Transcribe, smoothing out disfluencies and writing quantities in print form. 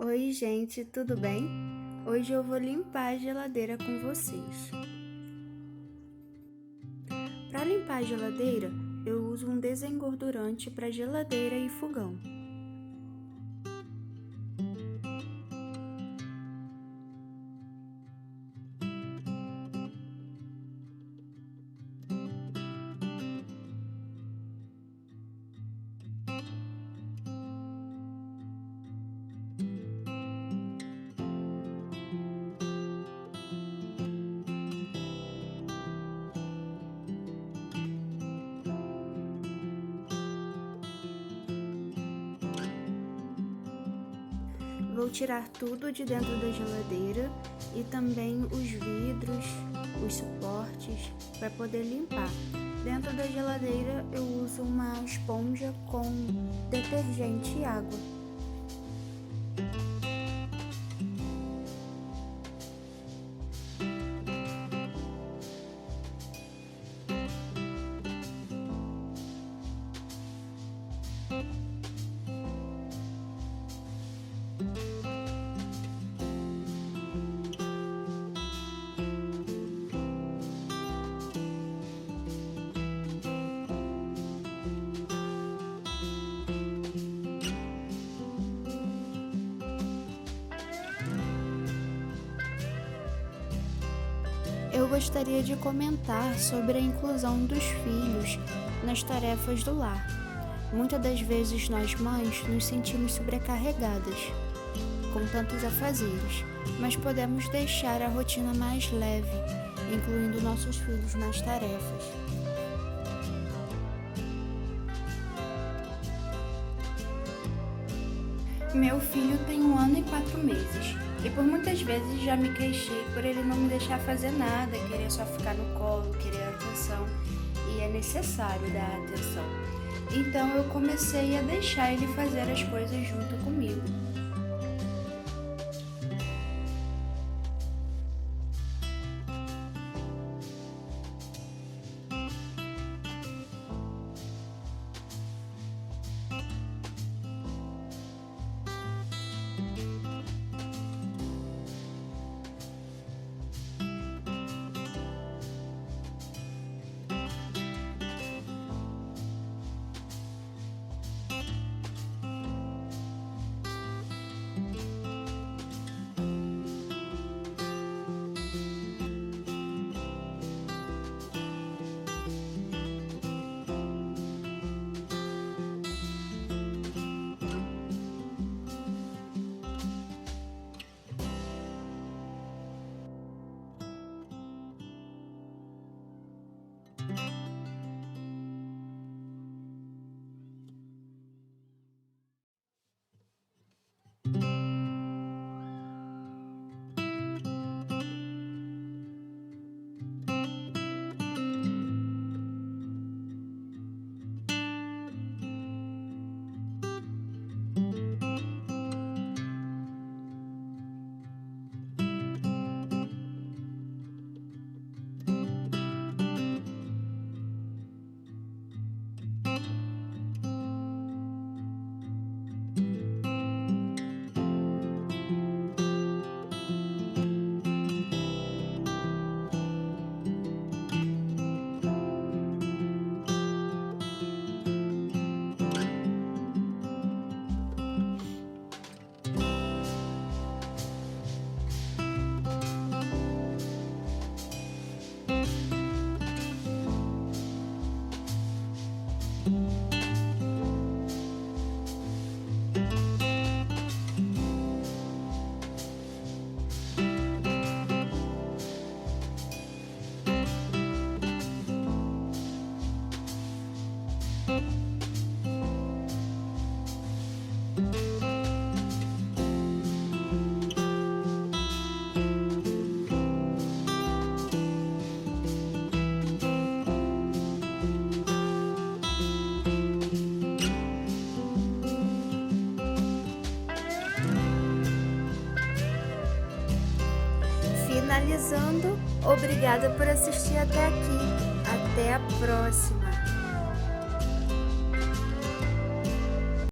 Oi, gente, tudo bem? Hoje eu vou limpar a geladeira com vocês. Para limpar a geladeira, eu uso um desengordurante para geladeira e fogão. Vou tirar tudo de dentro da geladeira e também os vidros, os suportes, para poder limpar. Dentro da geladeira eu uso uma esponja com detergente e água. Eu gostaria de comentar sobre a inclusão dos filhos nas tarefas do lar. Muitas das vezes nós mães nos sentimos sobrecarregadas com tantos afazeres, mas podemos deixar a rotina mais leve, incluindo nossos filhos nas tarefas. Meu filho tem 1 ano e 4 meses e por muitas vezes já me queixei por ele não me deixar fazer nada, querer só ficar no colo, querer atenção, e é necessário dar atenção. Então eu comecei a deixar ele fazer as coisas junto comigo. Finalizando, obrigada por assistir até aqui. Até a próxima!